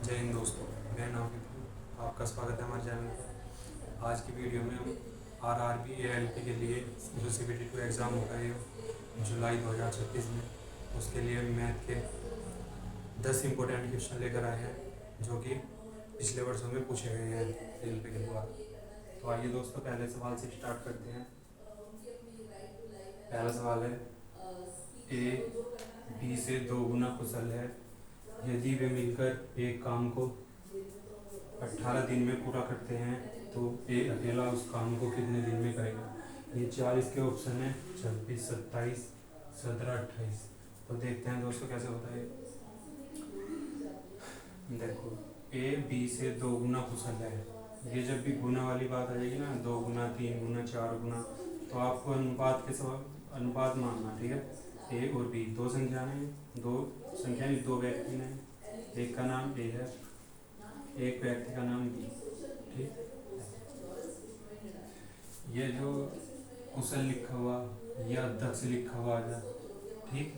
जय हिंद दोस्तों, मेरा नाम विपुल। आपका स्वागत है हमारे चैनल पर। आज की वीडियो में हम RRB ALP के लिए जो CBT2 एग्ज़ाम होगा ये जुलाई 2026 में, उसके लिए मैथ के 10 इम्पोर्टेंट क्वेश्चन लेकर आए हैं जो कि पिछले वर्षों में पूछे गए हैं रेलवे के द्वारा। तो आइए दोस्तों, पहले सवाल से स्टार्ट करते हैं। पहला सवाल है, ए बी से 2 गुना कुशल है यदि वे मिलकर एक काम को 18 दिन में पूरा करते हैं तो ए अकेला उस काम को कितने दिन में करेगा। ये 4 इसके ऑप्शन है, 26, 27, 17, 28। तो देखते हैं दोस्तों कैसे होता है। देखो, ए बी से 2 गुना कुशल है। ये जब भी गुना वाली बात आ जाएगी ना, 2 गुना, 3 गुना, 4 गुना, तो आपको अनुपात के सब अनुपात मानना, ठीक है। ए और बी दो संख्या है, दो व्यक्ति हैं। एक का नाम ए है, एक व्यक्ति का नाम बी, ठीक। ये जो कुशल लिखा हुआ या दक्ष लिखा हुआ है, ठीक,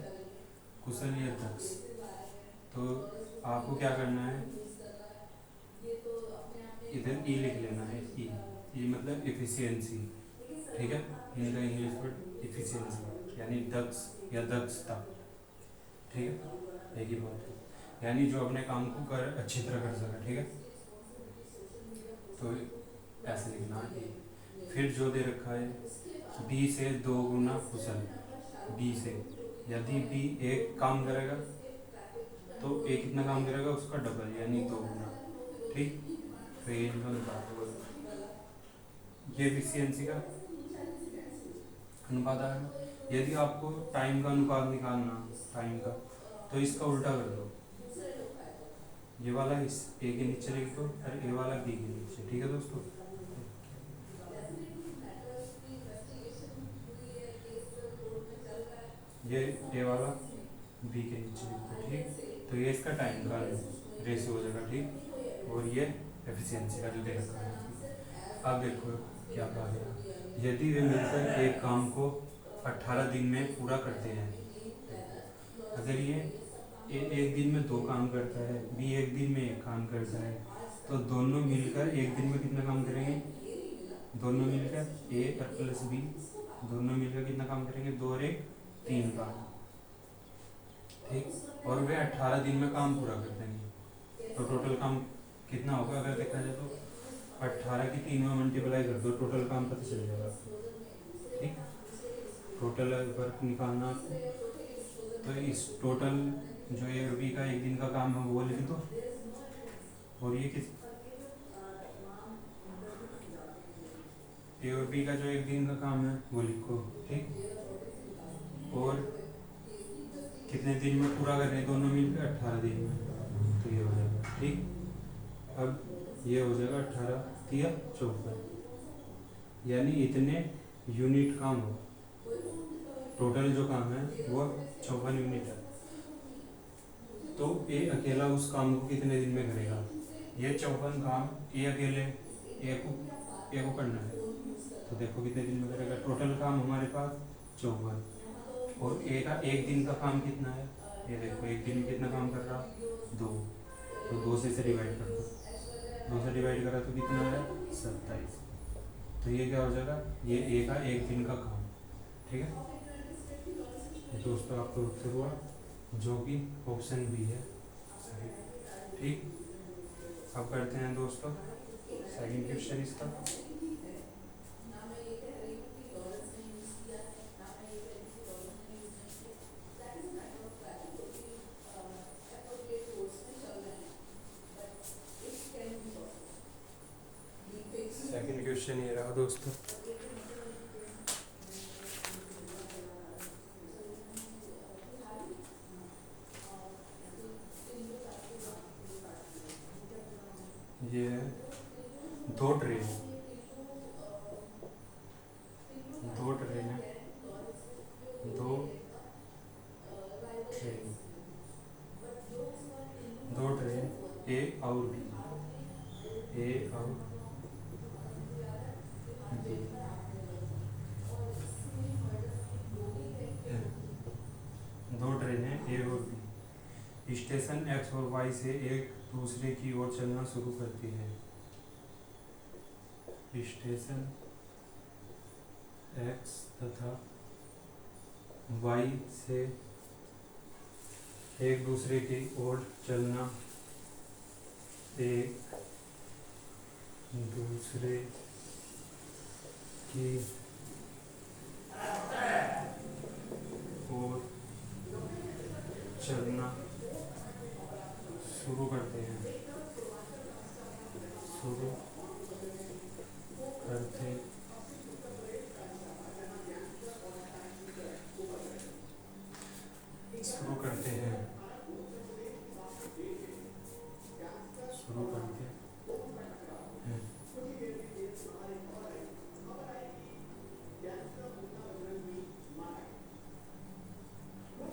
कुशल या दक्ष, तो आपको क्या करना है, इधर ई लिख लेना है। ई मतलब इफिशियंसी, ठीक है। इनका इंग्लिश वर्ड इफिशियंसी यानी दक्ष या दक्षता, ठीक है। एक ही बात है, यानी जो अपने काम को अच्छी तरह कर सके, ठीक है। तो ऐसे लिखना है। फिर जो दे रखा है, बी से 2 गुना कुशल, बी से यदि बी एक काम करेगा तो ए कितना काम करेगा, उसका डबल यानी 2 गुना, ठीक। तो ये इनका अनुपात होगा, ये एफिशिएंसी का अनुपात आएगा। यदि आपको टाइम का अनुपात निकालना, टाइम का, तो इसका उल्टा कर दो। ये वाला इस ए के नीचे लिख दो और ए वाला बी के नीचे, ठीक है दोस्तों। ये ए वाला बी के नीचे लिख दो, ठीक। तो ये इसका टाइम का रेशियो हो जाएगा, ठीक। और ये एफिशिएंसी का जो दे रखा है। अब देखो क्या कहा गया, यदि वे मिलकर एक काम को 18 दिन में पूरा करते हैं। अगर ये एक दिन में 2 काम करता है, बी एक दिन में 1 काम करता है, तो दोनों मिलकर एक दिन में कितना काम करेंगे, दोनों मिलकर ए और प्लस बी, दोनों मिलकर कितना काम करेंगे, 2 और 1 3 काम, ठीक। और वे 18 दिन में काम पूरा कर देंगे। तो टोटल काम कितना होगा, अगर देखा जाए तो 18 की 3 में मल्टीप्लाई कर दो, टोटल काम पता चल जाएगा, ठीक। टोटल वर्क निकालना आपको, तो इस टोटल जो ए और बी का एक दिन का काम है वो लिख दो, और ये किस ए और बी का जो एक दिन का काम है वो लिखो, ठीक। और कितने दिन में पूरा कर रहे हैं दोनों मिलकर, 18 दिन में, तो ये हो जाएगा, ठीक। अब ये हो जाएगा 18 तिया 54, यानी इतने यूनिट काम हो, टोटल जो काम है वो 54 यूनिट है। तो ए अकेला उस काम को कितने दिन में करेगा। ये 54 काम ए अकेले ए को करना है, तो देखो कितने दिन में करेगा। टोटल काम हमारे पास 54, और ए का एक दिन का काम कितना है, ये देखो एक दिन में कितना काम कर रहा, 2, तो 2 से डिवाइड कर दो, 2 से डिवाइड करा तो कितना है, 27। तो ये क्या हो जाएगा, ये ए का एक दिन का काम, ठीक है। दोस्तों आपका उत्तर हुआ जो कि ऑप्शन बी है, सही, ठीक। अब करते हैं दोस्तों सेकंड क्वेश्चन इसका। सेकंड क्वेश्चन ये रहा दोस्तों, ये है दो ट्रेन है, दो ट्रेन है, दो ट्रेन, दो ट्रेन ए और बी, ए और बी, दो ट्रेन है ए और बी। स्टेशन एक्स और वाई से एक दूसरे की ओर चलना शुरू करती है। स्टेशन एक्स तथा वाई से एक दूसरे की ओर चलना एक दूसरे की ओर चलना शुरू करते हैं। शुरू करते शुरू करते हैं शुरू करते हैं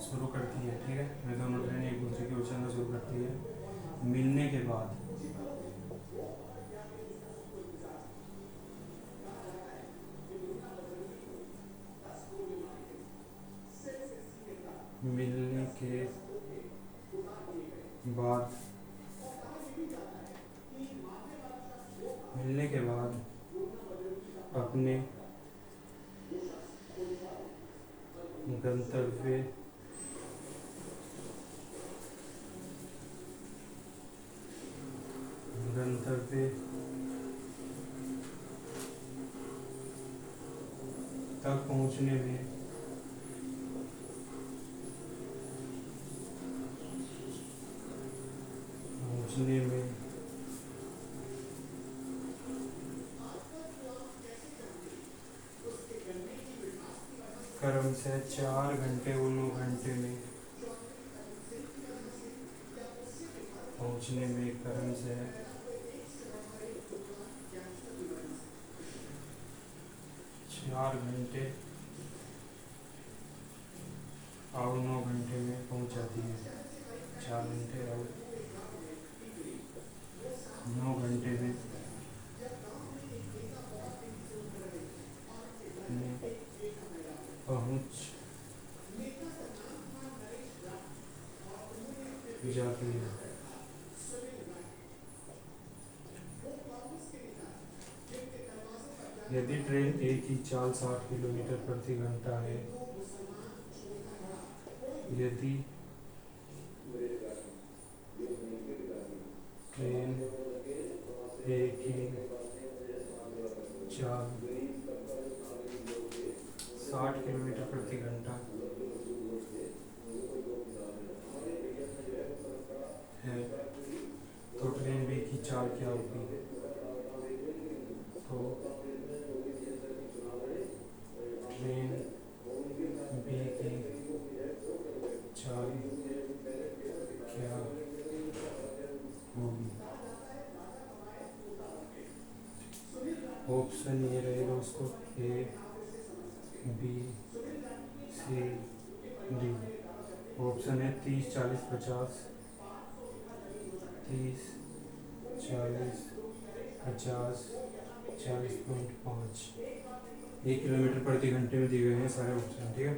शुरू करती है। ठीक है, मैं दोनों ट्रेन एक दूसरे की ओर चलना शुरू करती है। मिलने के बाद मिलने के बाद मिलने के बाद अपने गंतव्य गंतव्य तक पहुंचने में क्रमशः 4 घंटे और 9 घंटे में पहुंचने में क्रमशः 4 घंटे और 9 घंटे में पहुंच जाती है। 4 घंटे और 9 घंटे में पहुंच जाती है। यदि ट्रेन एक ही चाल 60 किलोमीटर प्रति घंटा है, यदि ट्रेन एक ही चाल 60 किलोमीटर प्रति घंटा है, तो ट्रेन बी की चाल क्या होगी? तो ट्रेन बी की चाल क्या होगी? ऑप्शन ये रहे दोस्तों, A B C D. Option है 30, 40, 50, 30, 40, 50, 40.5। 1 किलोमीटर प्रति घंटे में दिए गए हैं सारे ऑप्शन। ठीक है,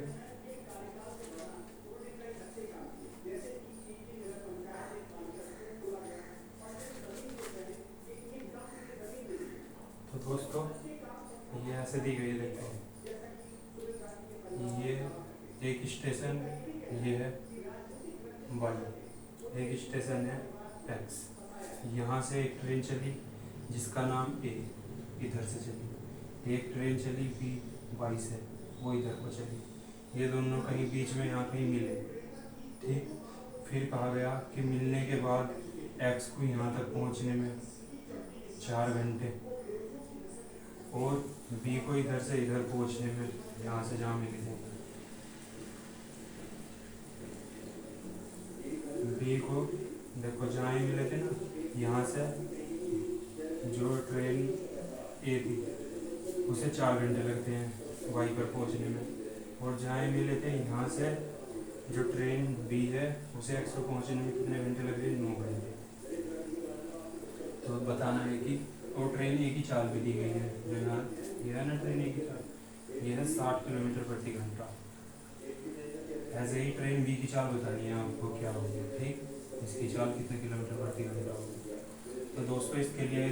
तो दोस्तों ये ऐसे दी गई है, देखो ये एक स्टेशन, ये है वाई, एक स्टेशन है एक्स। यहाँ से एक ट्रेन चली जिसका नाम ए, इधर से चली। एक ट्रेन चली बी वाई से, वो इधर को चली। ये दोनों कहीं बीच में यहाँ कहीं मिले। ठीक, फिर कहा गया कि मिलने के बाद एक्स को यहाँ तक पहुँचने में 4 घंटे और बी को इधर से इधर पहुँचने में, यहाँ से जहाँ मिले थे, बी को देखो जहाँ ही मिले थे ना, यहाँ से जो ट्रेन ए थी उसे 4 घंटे लगते हैं वाई पर पहुँचने में, और जहाँ ही मिले थे यहाँ से जो ट्रेन बी है उसे एक्स पर पहुँचने में कितने घंटे लग रहे हैं? 9 घंटे। तो बताना है कि और ट्रेन एक ही चाल भी दी गई है, जो यहाँ ये है ना ट्रेन एक ही चाल, ये है 60 किलोमीटर प्रति घंटा ऐसे ही ट्रेन बी की चाल बतानी है आपको क्या होगी, ठीक। इसकी चाल कितने किलोमीटर प्रति घंटा होगी। तो दोस्तों इसके लिए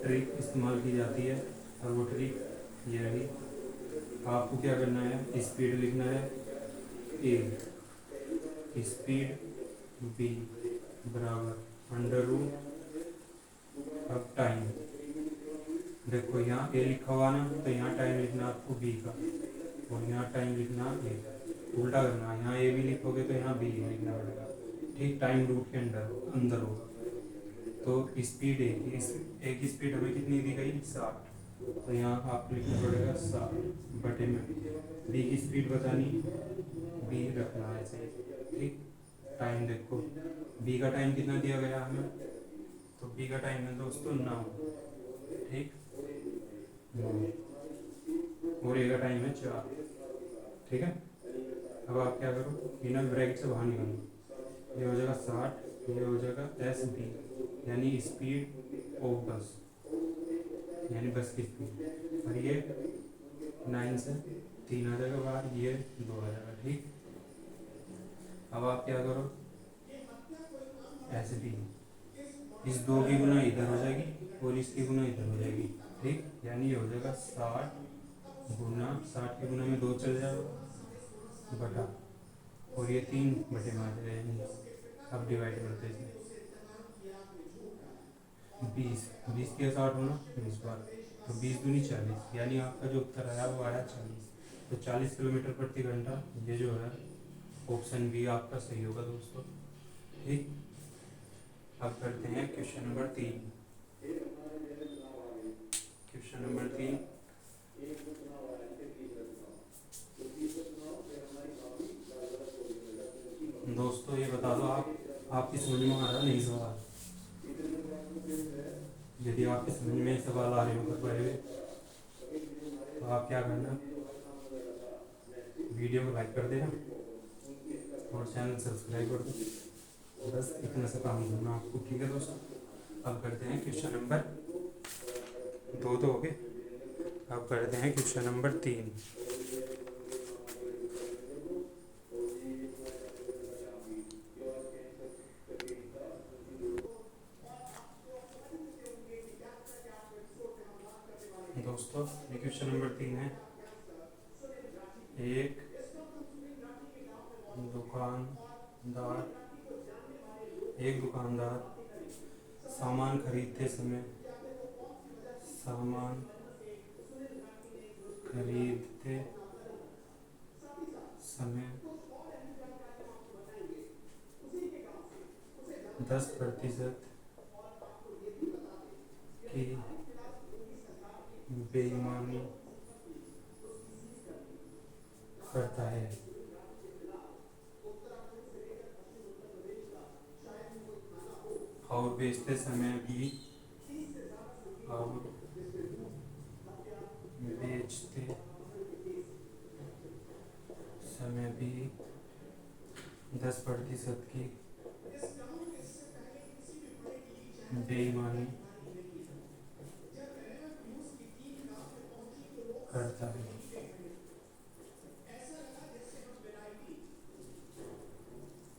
ट्रिक इस्तेमाल की जाती है, और वो ट्रिक ये रही। आपको क्या करना है, स्पीड लिखना है ए, स्पीड बी बराबर अंडर रूट अब टाइम। देखो यहाँ ए लिखा हुआ ना, तो यहाँ टाइम लिखना आपको बी का, और यहाँ टाइम लिखना ए। उल्टा करना, यहाँ ए भी लिखोगे तो यहाँ बी लिखना पड़ेगा, ठीक। टाइम रूट के अंदर अंदर होगा। तो स्पीड ए की स्पीड हमें कितनी दी गई, 60, तो यहाँ आपको लिखना पड़ेगा 60 बटे में बी की स्पीड बतानी, बी रखना है ऐसे, ठीक। टाइम देखो बी का टाइम कितना दिया गया हमें, तो बी का टाइम है दोस्तों 9, ठीक। 9 और ए का टाइम है 4, ठीक है। अब आप क्या करो, इनर ब्रैकेट से बाहर निकालो, ये हो जाएगा 60, ये हो जाएगा एस बी यानी स्पीड ऑफ बस, यानी बस की स्पीड, और ये 9 से 3 आ जाएगा बाहर, ये 2 आ जाएगा, ठीक। अब आप क्या करो, ऐसे भी इस 2 की गुना इधर हो जाएगी और इसकी गुना इधर हो जाएगी, ठीक। यानी ये हो जाएगा 60 गुना 60 की गुना में 2 चल जाएगा बटा, और ये 3 बटे में आ जाएगा। अब डिवाइड करते हैं 20 के 60 होना 20 बार, तो 20 दूनी 40, यानी आपका जो उत्तर आया वो आया 40। तो 40 किलोमीटर प्रति घंटा, ये जो है ऑप्शन बी आपका सही होगा दोस्तों, ठीक। अब करते हैं क्वेश्चन नंबर 3। क्वेश्चन नंबर 3, दोस्तों ये बता दो आपकी समझ में आ रहा नहीं सवाल। यदि आपकी समझ में सवाल आ रहे हो कर पाए हुए, तो आप क्या करना, वीडियो को लाइक कर देना और चैनल सब्सक्राइब कर दो, बस इतना सा काम करना आपको, ठीक है दोस्तों। अब करते हैं क्वेश्चन नंबर 2 तो हो गए, अब करते हैं क्वेश्चन नंबर 3। दोस्तों ये क्वेश्चन नंबर 3 है। एक दुकानदार सामान खरीदते समय 10% की बेईमानी करता है, और बेचते समय भी 10% की बेईमानी करता है।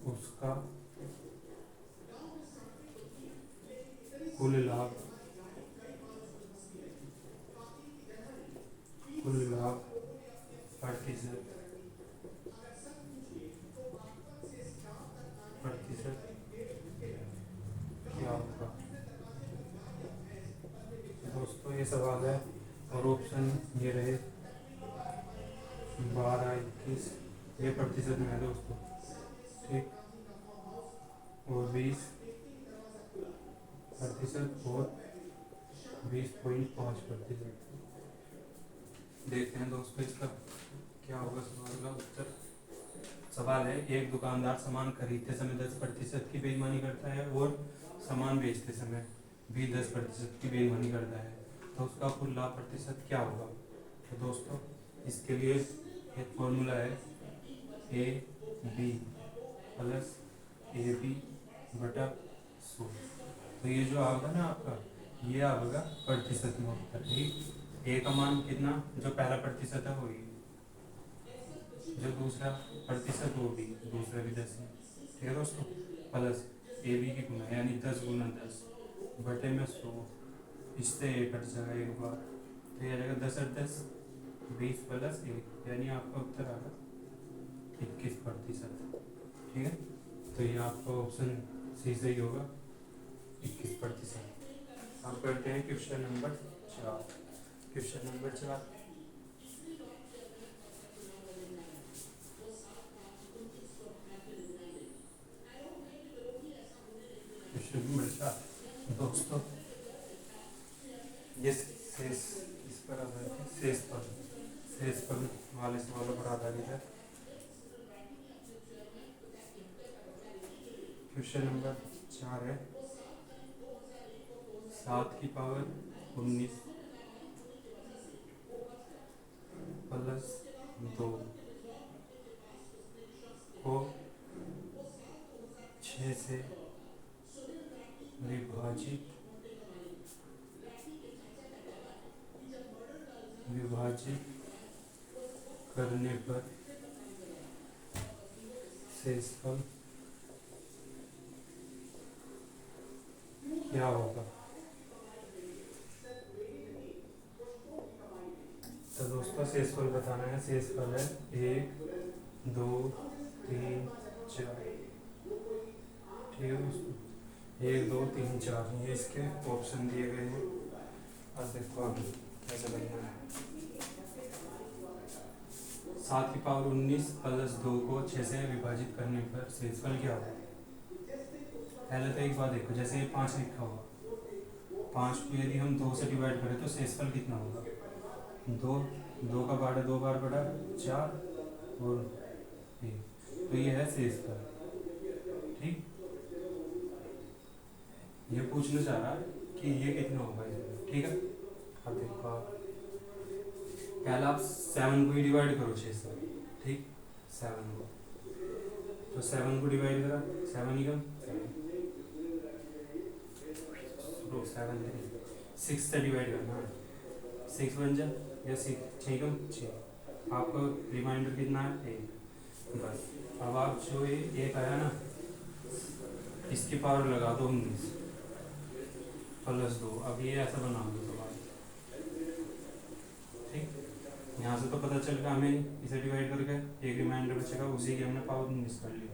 उसका कुल लाभ प्रतिशत क्या होगा। दोस्तों ये सवाल है, और ऑप्शन ये रहे 12, 21, ये प्रतिशत में है दोस्तों, ठीक। और 20% और 20.5%। देखते हैं दोस्तों इसका क्या होगा सवाल का उत्तर। सवाल है, एक दुकानदार सामान खरीदते समय 10% की बेईमानी करता है और सामान बेचते समय भी 10% की बेईमानी करता है, तो उसका कुल लाभ प्रतिशत क्या होगा। तो दोस्तों इसके लिए एक फॉर्मूला है AB प्लस AB बटा 100। तो ये जो आएगा ना आपका, ये आएगा प्रतिशत में उत्तर, ठीक। ए का मान कितना, जो पहला प्रतिशत है वही, जो दूसरा प्रतिशत वो भी दूसरा भी 10 है। ठीक है दोस्तों, प्लस ए बी की गुना यानी 10 गुना 10 बटे में 100, इससे ए कट जाएगा एक बार, तो ये आ जाएगा 10 और 10 20 प्लस 1, यानी आपका उत्तर आएगा 21%। ठीक है, तो ये आपका ऑप्शन सी सही होगा, 21%। अब करते हैं question number 4। Question number 4, question number 4 दोस्तों, ये शेष इस पर आधारित है, शेष पर वाले सवालों पर आधारित है। क्वेश्चन नंबर 4 है 7 की पावर 19 प्लस 2 को 6 से विभाजित करने पर शेषफल क्या होगा। तो दोस्तों शेषफल बताना है, शेषफल है 1 2 3 4। ठीक है दोस्तों, 1 2 3 4 ये इसके ऑप्शन दिए गए हैं। अब देखो आप कैसे बनना है। 7 की पावर 19 प्लस 2 को 6 से विभाजित करने पर शेषफल क्या होगा। पहले तो एक बात देखो, जैसे ये 5 लिखा हुआ, 5 को यदि हम 2 से डिवाइड करें तो शेषफल कितना होगा। 2 का बारह 2 बार बड़ा 4 और 1, तो ये है शेषफल। ठीक, ये पूछना चाह रहा है कि ये कितना होगा इसमें। ठीक है, अब देखो आप पहला आप 7 को ही डिवाइड करो 6 से। ठीक, 7 को, तो 7 को डिवाइड करा 7 ही कम 7 6 से डिवाइड करना, 6 बन जा या 6 6 कम 6, आपको रिमाइंडर कितना है 1 बस। अब आप जो ये एक आया ना, इसकी पावर लगा दो 19 प्लस 2, अब ये ऐसा बना दो तो बात। ठीक, यहाँ से तो पता चल गया हमें इसे डिवाइड करके एक रिमाइंडर बचेगा, उसी की हमने पावर 19 कर ली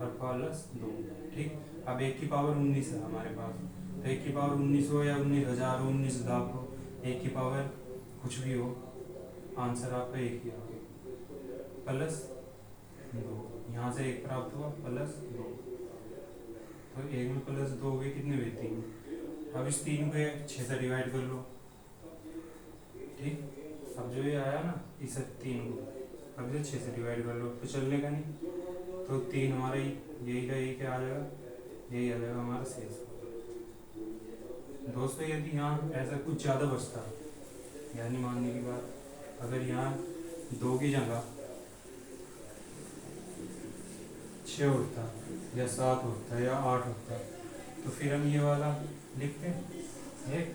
और प्लस 2। ठीक, अब 1 की पावर 19 है हमारे पास, तो 1 की पावर 19 हो या 19,000 हो 19,000 हो, 1 की पावर कुछ भी हो, आंसर आपका 1 ही आएगा प्लस 2। यहाँ से 1 प्राप्त हुआ प्लस 2, तो 1 में प्लस 2 हुए कितने हुए 3। अब इस 3 को 6 से डिवाइड कर लो। ठीक, अब जो ये आया ना इस 3 को, अब इसे 6 से डिवाइड कर लो तो चलने का नहीं, तो 3 हमारा यही का यही क्या आ जाएगा, यही आ जाएगा हमारा शेष। दोस्तों यदि यहाँ ऐसा कुछ ज़्यादा बचता, यानी मानने की बात, अगर यहाँ 2 की जगह 6 होता या 7 होता या 8 होता, तो फिर हम ये वाला लिखते हैं एक,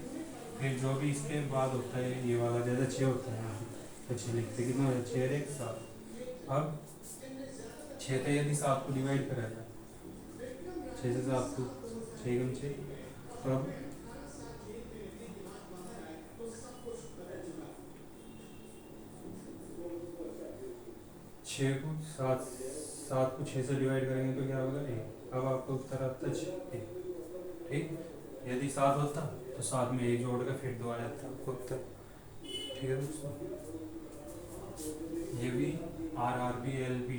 फिर जो भी इसके बाद होता है ये वाला, जैसे 6 होता है तो 6 लिखते, कितना हो जाए 6 और 1 7। अब 6 थे यदि 7 को डिवाइड करा जाए 6 से 7 को 6 कम 6, तो अब 6 को 7 को 6 से डिवाइड करेंगे तो क्या होगा 1। अब आपको उत्तर आता है 6। ठीक, यदि 7 होता तो 7 में 1 जोड़ कर फिर 2 आ जाता आपको उत्तर। ठीक है दोस्तों, ये भी RRB LP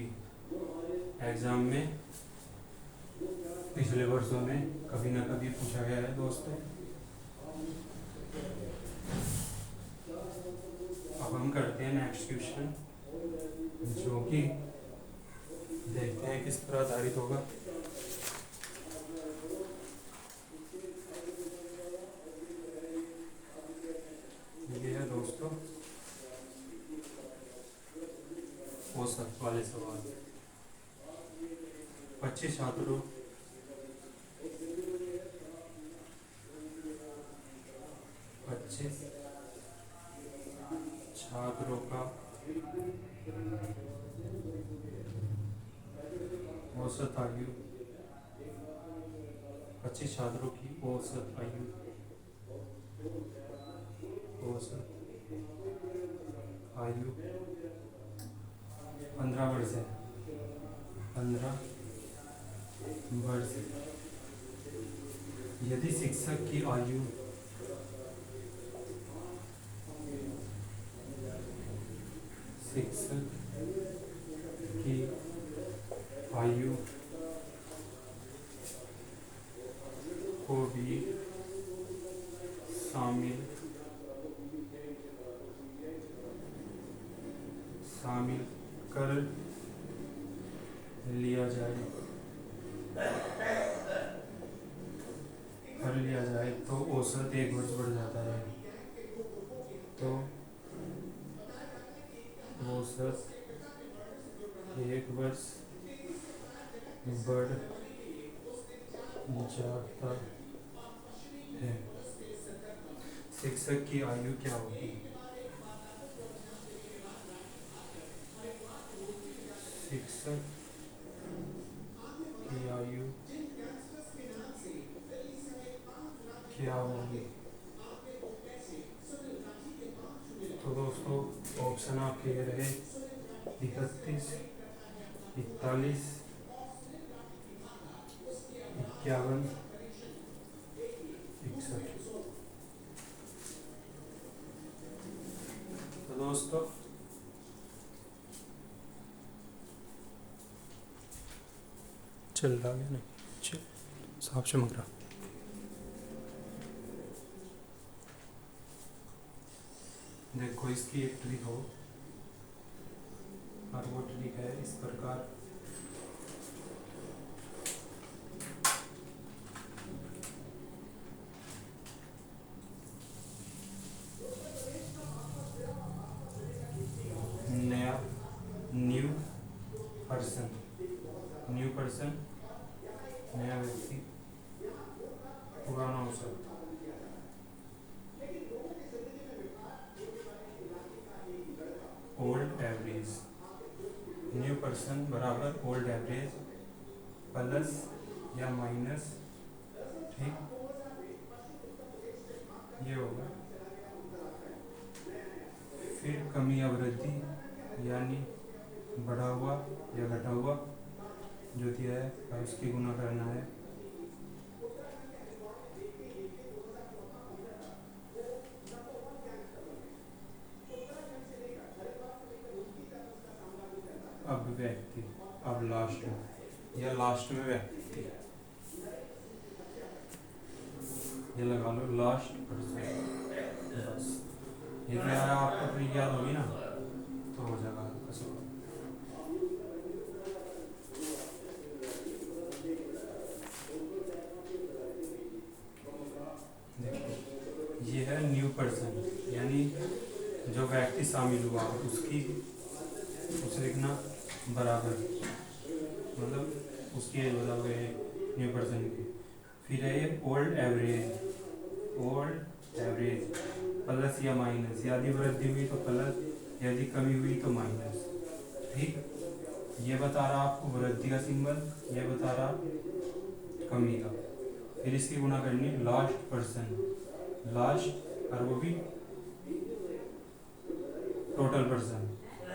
एग्जाम में पिछले वर्षों में कभी ना कभी पूछा गया है दोस्तों। अब हम करते हैं नेक्स्ट क्वेश्चन, जो कि देखते हैं किस पर आधारित होगा। ये है दोस्तों औसत वाले सवाल। 25 छात्रों 25 छात्रों का औसत आयु 25 छात्रों की औसत आयु, औसत आयु 15 वर्ष है, 15 वर्ष। यदि शिक्षक की आयु शिक्षक की आयु को भी शामिल कर लिया जाए तो औसत 1 वर्ष बढ़ जाता है। तो औसत 1 वर्ष बढ़ जाता है। शिक्षक की आयु क्या होगी? शिक्षक की आयु क्या होगी? तो दोस्तों ऑप्शन आपके ये रहे 31, 41, 51, 61। तो दोस्तों चल रहा है नहीं, चल साफ चमक रहा। देखो इसकी एक ट्रिक हो, और वो ट्रिक है इस प्रकार। नया न्यू पर्सन नया व्यक्ति, पुराना औसत। ओल्ड एवरेज, न्यू पर्सन बराबर ओल्ड एवरेज प्लस या माइनस, ठीक, ये होगा। फिर कमी या वृद्धि यानी बढ़ा हुआ या घटा हुआ जो दिया है और उसकी गुना करना है। अब व्यक्ति, अब लास्ट में या लास्ट में व्यक्ति, ये लगा लो लास्ट पर्सन। बस ये क्या है आपको ट्रिक याद होगी ना तो हो जाएगा कसो। देखो ये है न्यू पर्सन यानी जो व्यक्ति शामिल हुआ उसकी उसे लिखना बराबर, मतलब उसकी एज बताओगे न्यू पर्सन की। फिर है ये ओल्ड एवरेज प्लस या माइनस, यदि वृद्धि हुई तो प्लस, यदि कमी हुई तो माइनस, ठीक। ये बता रहा आपको वृद्धि का सिंबल, ये बता रहा कमी का। फिर इसकी गुना करनी लास्ट पर्सन, लास्ट, और वो भी टोटल पर्सन,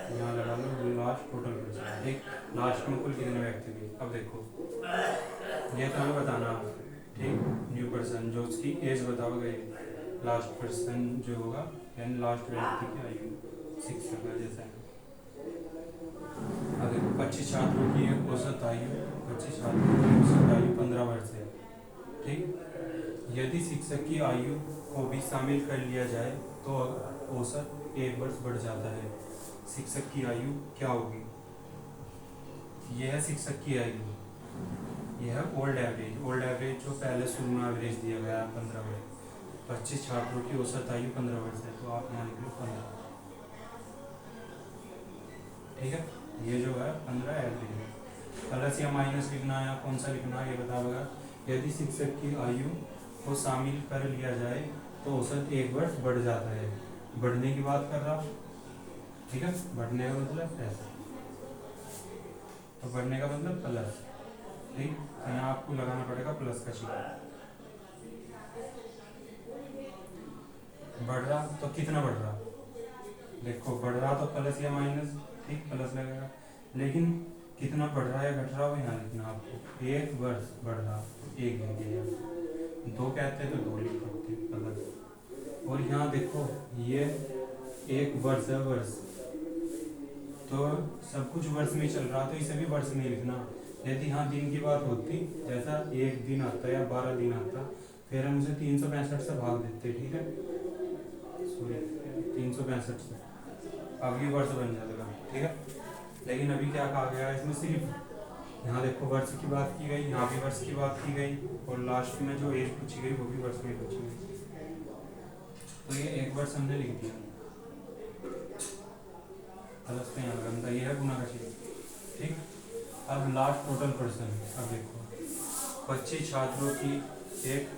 यहाँ लगा लो लास्ट टोटल पर्सन, ठीक। लास्ट में कुल कितने व्यक्ति थे। अब देखो ये तो हमें बताना, ठीक। न्यू पर्सन जो उसकी एज बताओगे, लास्ट पर्सन जो होगा यानी लास्ट व्यक्ति की आयु शिक्षक का जैसा है। अब देखो 25 छात्रों की औसत आयु 15 वर्ष है, ठीक। यदि शिक्षक की आयु को भी शामिल कर लिया जाए तो औसत 1 वर्ष बढ़ जाता है। शिक्षक की आयु क्या होगी? यह है शिक्षक की आयु, यह है ओल्ड एवरेज जो पहले शुरू में एवरेज दिया गया 15 वर्ष। 25 छात्रों की औसत आयु 15 वर्ष है, तो आप यहाँ लिख लो 15, ठीक है। ये जो है 15 एवरेज है। प्लस या माइनस लिखना है, कौन सा लिखना है ये बताओगा। यदि शिक्षक की आयु को शामिल कर लिया जाए तो औसत 1 वर्ष बढ़ जाता है। बढ़ने की बात कर रहा, ठीक है। बढ़ने का मतलब ऐसा, तो बढ़ने का मतलब प्लस, ठीक। तो यहाँ आपको लगाना पड़ेगा प्लस का चिन्ह। बढ़ रहा तो कितना बढ़ रहा, देखो बढ़ रहा तो प्लस या माइनस, ठीक, प्लस लगेगा। लेकिन कितना बढ़ रहा है घट रहा हो यहाँ लिखना आपको। 1 वर्ष बढ़ रहा तो 1 लिख दिया, 2 कहते हैं तो 2 लिखो प्लस। और यहाँ देखो ये 1 वर्ष है, वर्ष तो सब कुछ वर्ष में चल रहा, तो इसे भी वर्ष में लिखना। यदि यहाँ दिन की बात होती, जैसा 1 दिन आता या 12 दिन आता, फिर हम उसे 365 से भाग देते, ठीक है, सॉरी 365 से, अब ये वर्ष बन जाएगा, ठीक है। लेकिन अभी क्या कहा गया है इसमें, सिर्फ यहाँ देखो वर्ष की बात की गई, यहाँ भी वर्ष की बात की गई, और लास्ट में जो एज पूछी गई वो भी वर्ष में पूछी गई। तो ये 1 वर्ष हमने लिख दिया, प्लस पे यहाँ लगाना, ये है गुना का चिन्ह, ठीक। अब लास्ट टोटल पर्सन, अब देखो 25 छात्रों की एक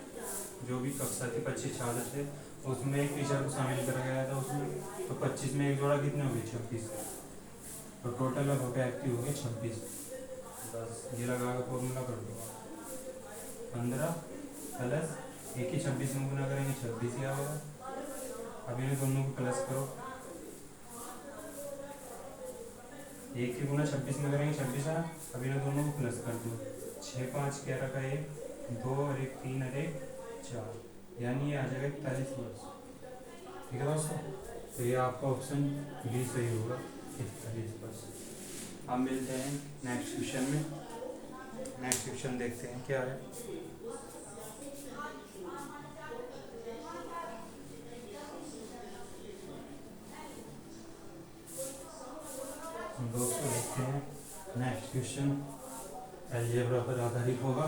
जो भी कक्षा थी, 25 छात्र थे, उसमें एक टीचर को शामिल करा गया था उसमें, तो 25 में एक जोड़ा कितने हो गए, 26, तो टोटल अब व्यक्ति हो गए 26। बस ये लगा कर फॉर्मूला कर दो, 15 प्लस 1 ही 26 में गुना करेंगे 26 ही आएगा। अब इन्हें दोनों को प्लस करो, 1 के गुना 26 में करेंगे 26 आया। अब इन्हें दोनों को प्लस कर दो, 6 5 11 का 1 2 और 1 3 और 1 4, यानी ये आ जाएगा 41 वर्ष, ठीक है दोस्तों। तो ये आपका ऑप्शन बी सही होगा, 41 वर्ष। अब मिलते हैं नेक्स्ट क्वेश्चन में। नेक्स्ट क्वेश्चन देखते हैं क्या है। दोस्तों देखते हैं नेक्स्ट क्वेश्चन, अलजेब्रा पर आधारित होगा।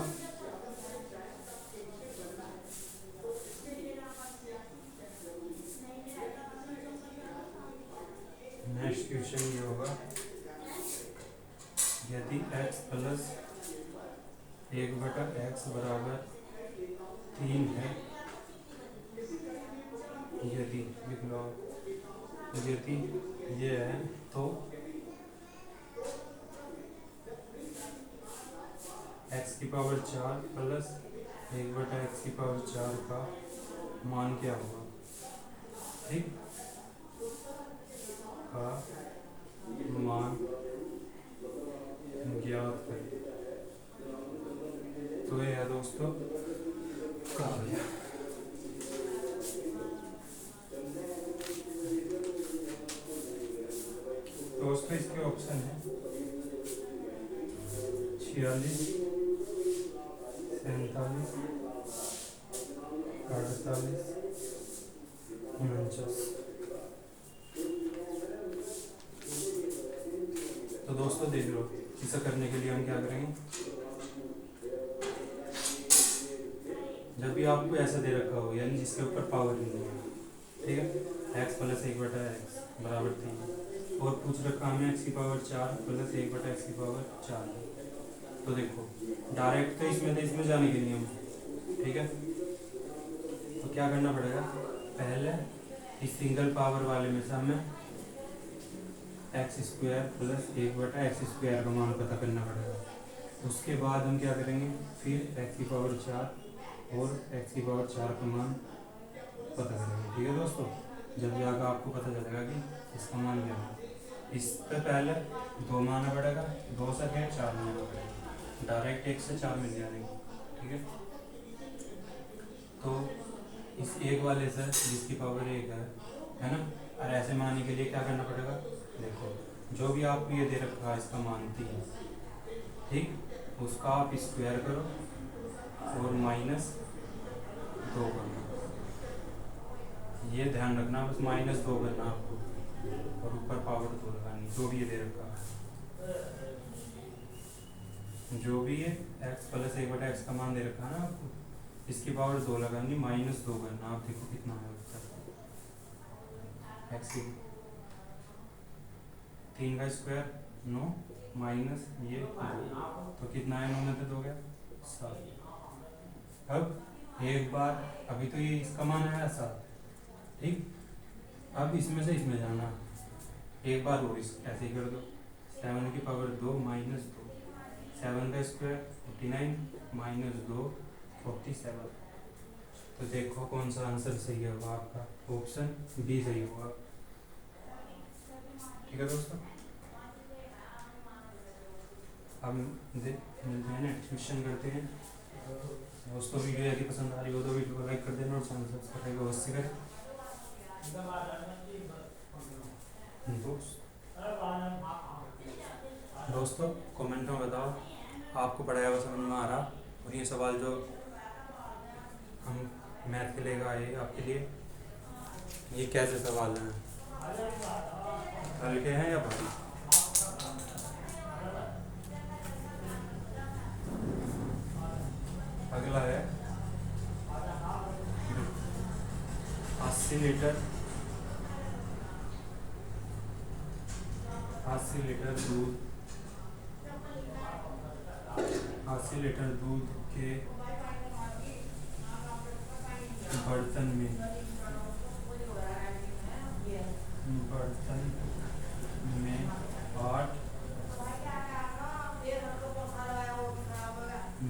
नेक्स्ट क्वेश्चन ये होगा, यदि x प्लस 1/x बराबर 3 है, यदि ये है तो x की पावर 4 प्लस 1/x की पावर 4 का मान क्या होगा, ठीक, का मान ज्ञात करें। तो ये है दोस्तों कार्य। दोस्तों इसके ऑप्शन है 46 47 48 49। तो दोस्तों देख लो, इसे करने के लिए हम क्या करेंगे, जब भी आपको ऐसा दे रखा हो, यानी जिसके ऊपर पावर नहीं है, ठीक है, x प्लस 1/x बराबर 3, और पूछ रखा हमें x की पावर 4 प्लस 1/x की पावर 4। तो देखो डायरेक्ट तो इसमें जाने के नियम, ठीक है, तो क्या करना पड़ेगा, पहले इस सिंगल पावर वाले में से हमें x² प्लस 1/x² का मान पता करना पड़ेगा। उसके बाद हम क्या करेंगे, फिर x की पावर 4 और x की पावर 4 का मान पता करेंगे, ठीक है दोस्तों। जब जाकर आपको पता चलेगा कि इसका मान क्या है, इस पे पहले 2 माना पड़ेगा, 2 से फिर 4 माना पड़ेगा, डायरेक्ट 1 से 4 मिल जाएंगे, ठीक है। तो इस एक वाले से जिसकी पावर 1 है ना, और ऐसे मानने के लिए क्या करना पड़ेगा, देखो जो भी आपको ये दे रखा है इसका मान 3, ठीक, उसका आप स्क्वायर करो और -2 करना, ये ध्यान रखना, बस -2 करना आपको, और ऊपर पावर 2 लगानी, जो भी ये दे रखा है, जो भी ये x प्लस 1/x का मान दे रखा है ना आपको, इसकी पावर 2 लगानी, -2 करना। आप देखो कितना है उत्तर, x 3 का स्क्वायर 9 माइनस ये 2, तो कितना है, 9 में से 2 गया 7। अब एक बार, अभी तो ये इसका मान आया 7, ठीक, अब इसमें से इसमें जाना, एक बार वो इस ऐसे ही कर दो, 7 की पावर 2 -2, 7 का स्क्वायर 49 माइनस 2 47। तो देखो कौन सा आंसर सही होगा आपका, ऑप्शन बी सही होगा। ठीक है दोस्तों, अब मिलते हैं, नेक्स्ट करते हैं। दोस्तों वीडियो यदि पसंद आ रही हो तो वीडियो को लाइक कर देना और चैनल सब्सक्राइब अवश्य करें। दोस्तों कमेंट में बताओ आपको पढ़ाया हुआ समझ में आ रहा, और ये सवाल जो हम मैथ के लेकर आए आपके लिए, ये कैसे सवाल हैं, हल्के हैं या भारी। अगला है 80 लीटर 80 लीटर दूध 80 लीटर दूध के बर्तन में 8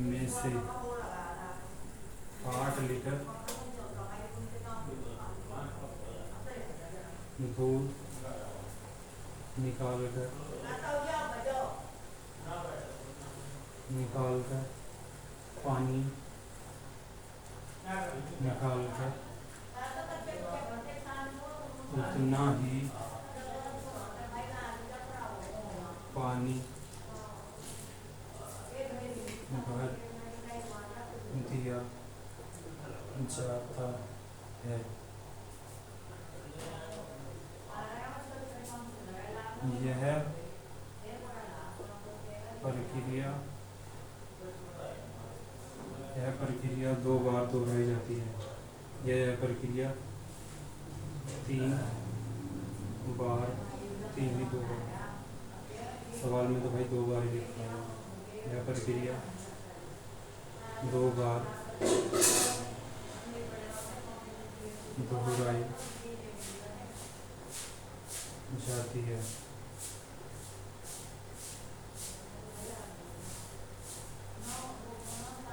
में से 8 लीटर दूध निकालकर पानी निकालकर उतना ही पानी भर दिया जाता है। यह प्रक्रिया 2 बार दोहराई जाती है। यह प्रक्रिया 3 बार 2 बार, सवाल में तो भाई 2 बार ही लिखा है। यह प्रक्रिया 2 बार दोहराई जाती है।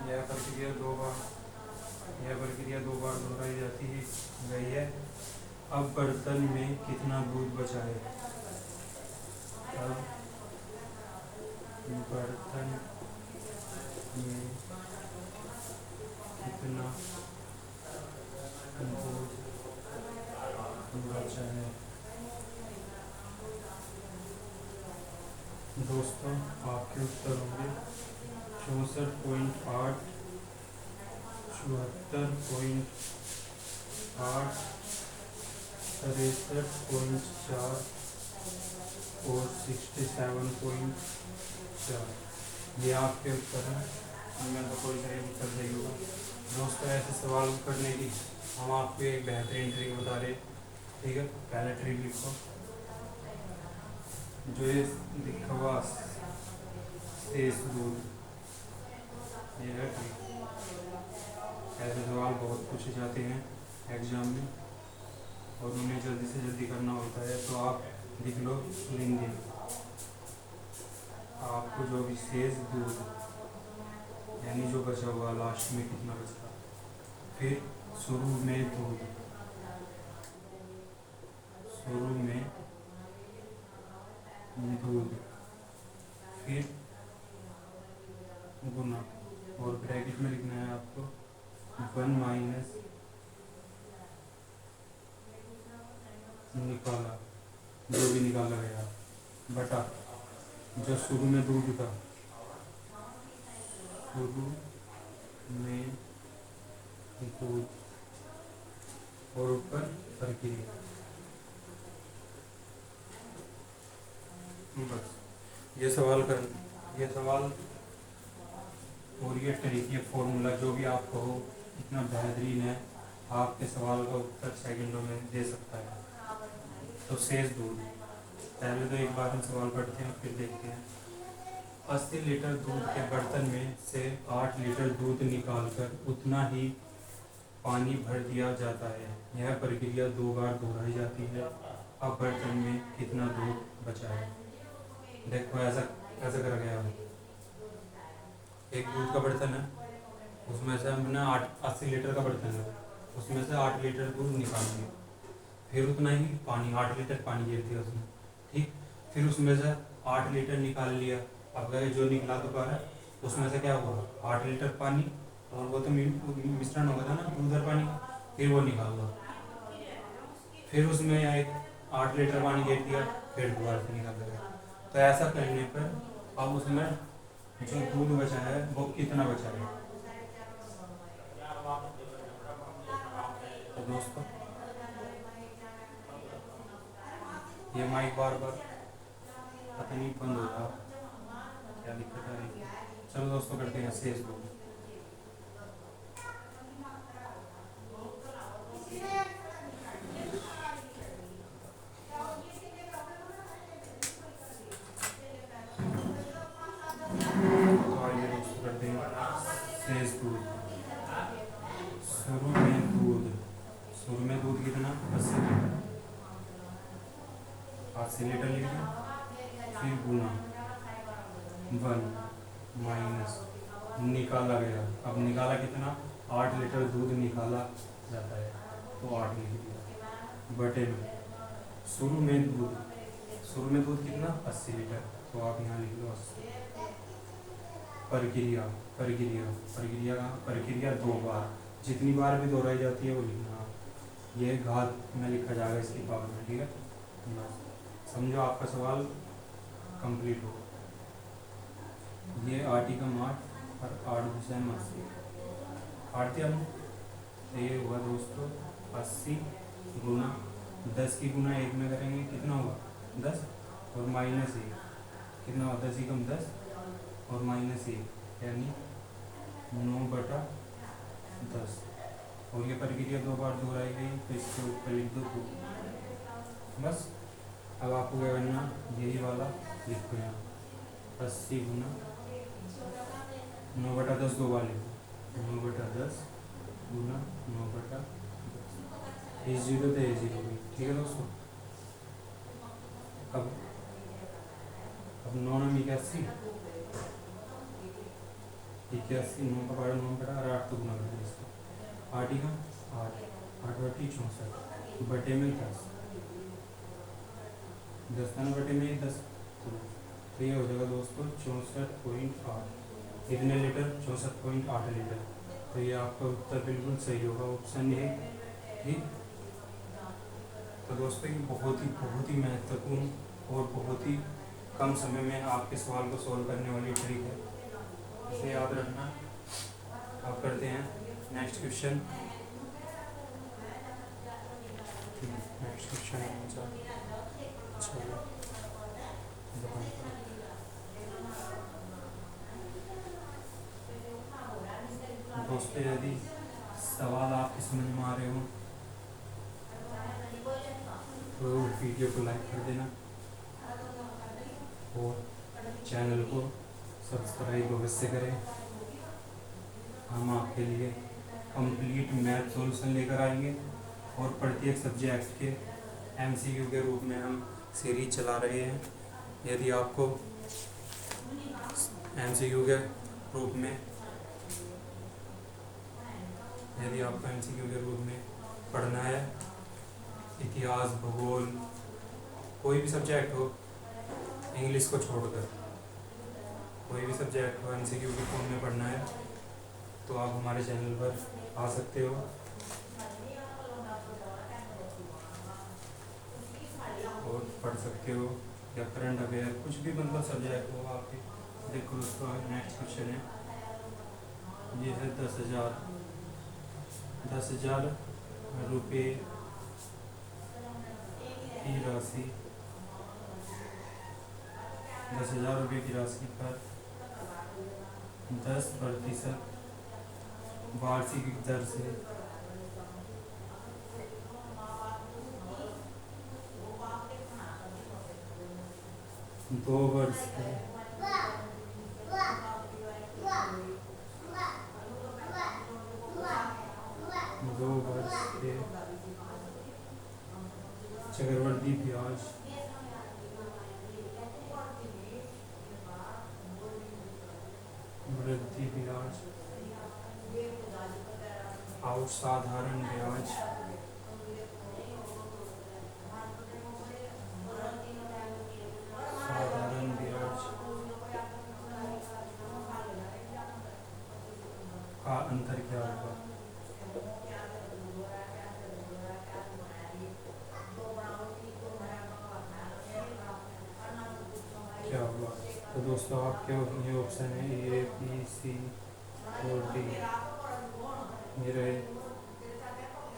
यह प्रक्रिया दो बार दोहराई जाती है गई है। अब बर्तन में कितना दूध बचा है। अब बर्तन में कितना दूध बचा है। दोस्तों आपके उत्तर होंगे 64.8, 74.8, 63.4 और 67.4। ये आपके उत्तर हैं। मैं तो कोई सही उत्तर नहीं होगा। दोस्तों ऐसे सवाल करने की हम आपको एक बेहतरीन ट्रिक बता रहे। ठीक है, पहले ट्रिक लिखो, जो ये लिखा हुआ शेष दूध, ये है ट्रिक। ऐसे सवाल बहुत पूछे जाते हैं एग्जाम में और उन्हें जल्दी से जल्दी करना होता है। तो आप लिख लो लेंगे आपको जो भी शेष दूध यानी जो बचा हुआ लास्ट में कितना बचा, फिर शुरू में दूध फिर गुना, और ब्रैकेट में लिखना है आपको 1 माइनस निकाला, जो भी निकाला गया, बटा जो शुरू में दूध था, शुरू में दूध, और ऊपर प्रक्रिया। बस ये सवाल और ये ट्रिक, ये फॉर्मूला जो भी आप कहो इतना बेहतरीन है, आपके सवाल का उत्तर सेकंडों में दे सकता है। तो शेष दूध, पहले तो एक बार हम सवाल पढ़ते हैं फिर देखते हैं। 80 लीटर दूध के बर्तन में से 8 लीटर दूध निकालकर उतना ही पानी भर दिया जाता है। यह प्रक्रिया 2 बार दोहराई जाती है। अब बर्तन में कितना दूध बचा है। देखो ऐसा करा गया है, एक दूध का बर्तन है, उसमें से हमने 80 लीटर का बर्तन है, उसमें से 8 लीटर दूध निकाल दिया, फिर उतना ही पानी 8 लीटर पानी गिर दिया उसमें, ठीक। फिर उसमें से 8 लीटर निकाल लिया। अब गए जो निकला दोबारा, उसमें से क्या हुआ, 8 लीटर पानी, और वो तो मिश्रण हो गया था ना दूध और पानी, फिर वो निकाल लो, फिर उसमें एक 8 लीटर पानी गिर दिया, फिर दोबारा से निकाल दिया। तो ऐसा करने पर अब उसमें जो दूध बचा है वो कितना बचा है। तो दोस्तों ये माइक बार बार पता नहीं बंद हो रहा, क्या दिक्कत आ रही है। चलो दोस्तों करते हैं शेष दूध। तो आइए दोस्तों करते हैं शेष दूध। शुरू में दूध कितना, 80 लीटर, 80 लीटर लिखा, फिर गुना 1 माइनस निकाला गया। अब निकाला कितना, 8 लीटर दूध निकाला जाता है, तो 8 लिख दिया बटे में शुरू में दूध कितना, 80 लीटर, तो आप यहाँ लिख लो 80। प्रक्रिया प्रक्रिया प्रक्रिया प्रक्रिया 2 बार, जितनी बार भी दोहराई जाती है वो लिखना, ये घात में लिखा जाएगा इसकी पावर में, ठीक है। बस समझो आपका सवाल कंप्लीट हो। ये 8 एकम 8 और 8 दूसरा 80, 8 दिया हम, तो ये हुआ दोस्तों 80 गुना 10 की गुना 1 में करेंगे, कितना हुआ 10, और माइनस 1, कितना हुआ 10 एकम 10 और माइनस 1, यानी 9/10। और ये प्रक्रिया 2 बार दोहराई गई, तो इसके ऊपर लिख दो 2। बस अब आपको क्या करना, यही वाला लिखो यहाँ, 80 गुना 9/10 2 बार लिखो, 9/10 गुना 9/10, ये 0 तो ये 0 गई, ठीक है दोस्तों। अब 9 9 81, 9 का बड़ा 9 बटा, और 8 तो गुना कर दिया इसका, 8 का 8, 8 बटी 64 बटे में 10, 10 का बटे में 10, तो ये हो जाएगा दोस्तों 64.8। कितने लीटर, 64.8 लीटर। तो ये आपका उत्तर बिल्कुल सही होगा, ऑप्शन ए, ठीक। तो दोस्तों ये बहुत ही महत्वपूर्ण और बहुत ही कम समय में आपके सवाल को सॉल्व करने वाली ट्रिक है, इसे याद रखना। अब करते हैं नेक्स्ट क्वेश्चन। नेक्स्ट क्वेश्चन दोस्तों यदि सवाल आपकी समझ में आ रहे हो तो वीडियो को लाइक कर देना और चैनल को सब्सक्राइब अवश्य करें। हम आपके लिए कंप्लीट मैथ सॉल्यूशन लेकर आएंगे और प्रत्येक सब्जेक्ट के एमसीक्यू के रूप में हम सीरीज चला रहे हैं। यदि आपको एमसीक्यू के रूप में पढ़ना है, इतिहास, भूगोल, कोई भी सब्जेक्ट हो, इंग्लिश को छोड़कर कोई भी सब्जेक्ट हो, एमसीक्यू के फॉर्म में पढ़ना है, तो आप हमारे चैनल पर आ सकते हो और पढ़ सकते हो, या करंट अफेयर कुछ भी मतलब सब्जेक्ट हो आपके। देखो उसका नेक्स्ट क्वेश्चन है, ये है 10,000 रुपये की राशि, 10,000 रुपये की राशि पर 10% वार्षिक दर से 2 वर्ष के 2 वर्ष के चक्रवृद्धि ब्याज वृद्धि ब्याज, आउट साधारण ब्याज, साधारण ब्याज का अंतर क्या होगा? क्या होगा? तो दोस्तों आपके ये ऑप्शन है ए, बी, सी और डी। ये रहे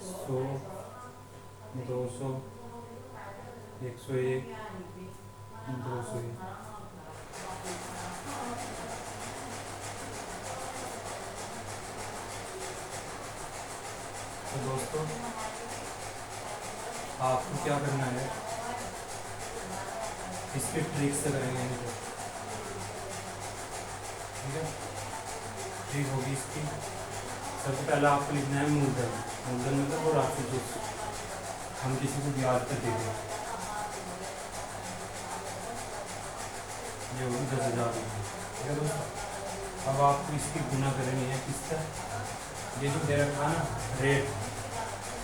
100, 200, 101, 201। तो दोस्तों आपको क्या करना है, इसके ट्रिक से करेंगे इनको, ठीक है। ट्रिक होगी इसकी, सबसे पहले आपको लिखना है मूलधन। मूलधन मतलब वो राशि जो हम किसी को ब्याज पर देते हैं, ये होगी 10,000 रुपये, ठीक है दोस्तों। अब आपको इसकी गुना करनी है किसका, ये जो दे रखा है ना रेट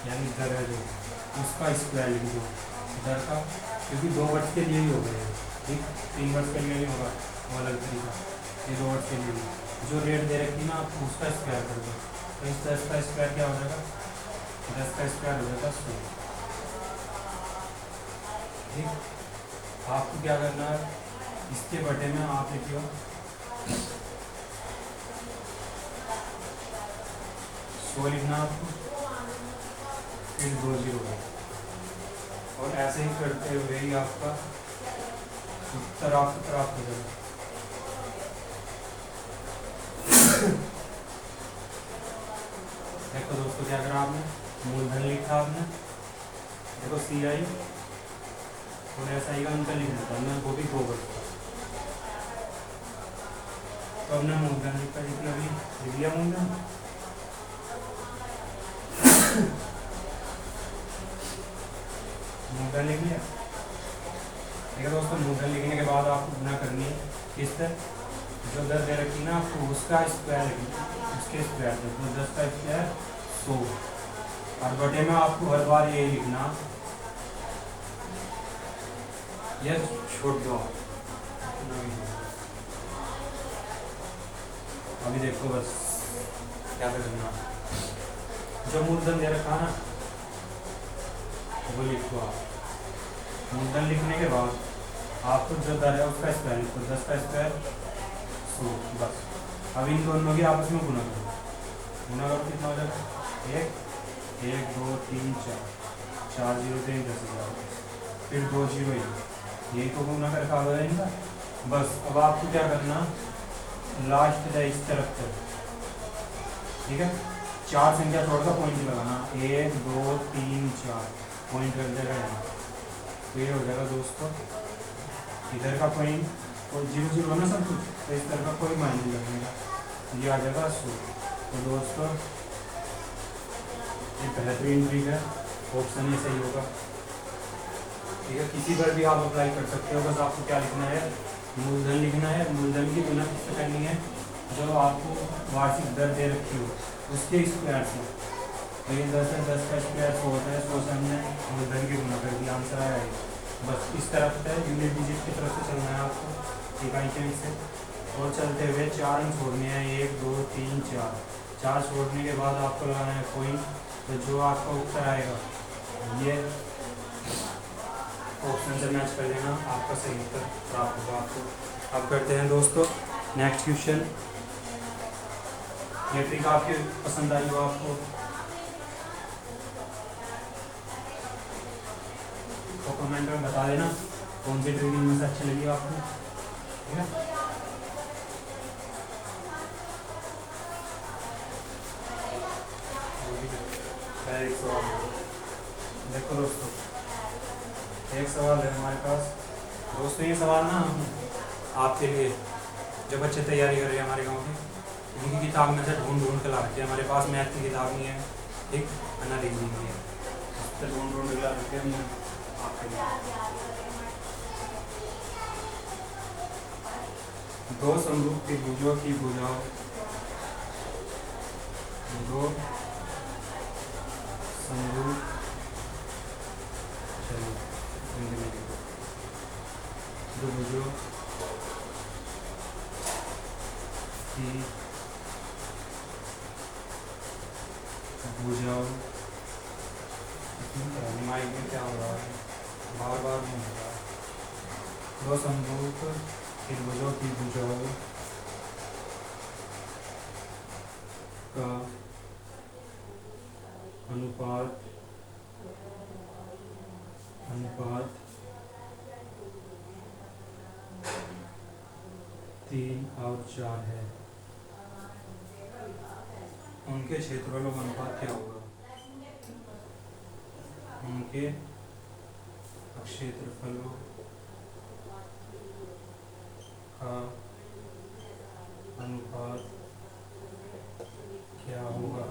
यानी दर है जो, उसका स्क्वायर लिख दो दर का, क्योंकि 2 वर्ष के लिए ही हो गए, ठीक। 3 वर्ष के लिए नहीं होगा, वो अलग तरीका, ये 2 वर्ष के लिए जो रेट दे रखी ना आपको उसका स्क्वायर कर दो। तो इस 10 का स्क्वायर क्या हो जाएगा, 10 का स्क्वायर हो जाएगा 100, ठीक। आपको क्या करना है, इसके बटे में आप लिखियो 100 लिखना आपको, फिर 2 0 है, और ऐसे ही करते हुए ही आपका उत्तर आपको प्राप्त हो जाएगा। देखो दोस्तों क्या करा आपने, मूलधन लिखा आपने, देखो सी आई और एस आई का अंतर लिख देता हमने, वो भी 2 वर्ष। तो हमने मूलधन लिखा, जितना भी लिख लिया मूलधन, मूलधन लिख लिया, ठीक है दोस्तों। मूलधन लिखने के बाद आपको गुना करनी है किस तरह, जो दर दे रखी ना आपको उसका स्क्वायर, उसके स्क्वायर से, तो 10 का स्क्वायर 100, और बटे में आपको हर बार ये लिखना, यह छोड़ दो। अभी देखो बस क्या करना, जो मूलधन दे रखा ना वो लिखो आप। मूलधन लिखने के बाद आपको जो दर है उसका स्क्वायर लिखो, 10 का स्क्वायर 100, बस। अब इन दोनों की आपस में गुना करो, गुना करो कितना हो जाएगा, 1 2 3 4, 4 0 3 10,000, फिर 2 0 यही तो गुना करके आ गया इनका, बस। अब आपको क्या करना, लास्ट है इस तरफ तक, ठीक है। 4 संख्या छोड़कर पॉइंट लगाना, 1 2 3 4 पॉइंट कर देगा यहाँ, तो ये हो जाएगा दोस्तों इधर का पॉइंट और 0 0 होना सब कुछ, तो इस तरह का कोई मायने नहीं लगने का, ये आ जाएगा 100। तो दोस्तों ये बेहतरीन ट्रिक है, ऑप्शन ये सही होगा, ठीक है। किसी पर भी आप अप्लाई कर सकते हो, बस आपको क्या लिखना है, मूलधन लिखना है। मूलधन की गुना किससे करनी है, जो आपको वार्षिक दर दे रखी हो उसके स्क्वायर से, तो ये 10 है, 10 का स्क्वायर 100 होता है, 100 से हमने मूलधन की गुना कर दिया, आंसर आया है। बस इस तरफ से यूनिट डिजिट की तरफ से चलना है आपको, इकाई के अंक से, और चलते हुए 4 अंक छोड़ने हैं, 1 2 3 4, 4 छोड़ने के बाद आपको लगाना है पॉइंट, तो जो आपका उत्तर आएगा ये ऑप्शन से मैच कर लेना, आपका सही उत्तर प्राप्त होगा आपको। अब करते हैं दोस्तों नेक्स्ट क्वेश्चन। ये ट्रिक आपकी पसंद आई हो आपको तो कमेंट में बता देना कौन सी ट्रिक इनमें से अच्छी लगी आपको, ठीक है। एक सवाल देखो दोस्तों, एक सवाल है हमारे पास दोस्तों। ये सवाल ना आपके लिए जो बच्चे तैयारी कर रहे हैं हमारे गांव के, इनकी किताब में से ढूंढ के ला रखे हैं, हमारे पास मैथ की किताब नहीं है, ठीक, एनालिसिस नहीं है, तो ढूंढ के ला रखे हैं आपके लिए। दो समरूप त्रिभुजों की भुजाओं, दो समरूप, चलो त्रिभुजों की भुजाओं, माइक में क्या हो रहा है, बार बार नहीं हो रहा। दो समरूप त्रिभुजों की भुजाओं का अनुपात अनुपात 3/4 है। उनके क्षेत्रफलों का अनुपात क्या होगा? उनके क्षेत्रफलों का अनुपात क्या होगा?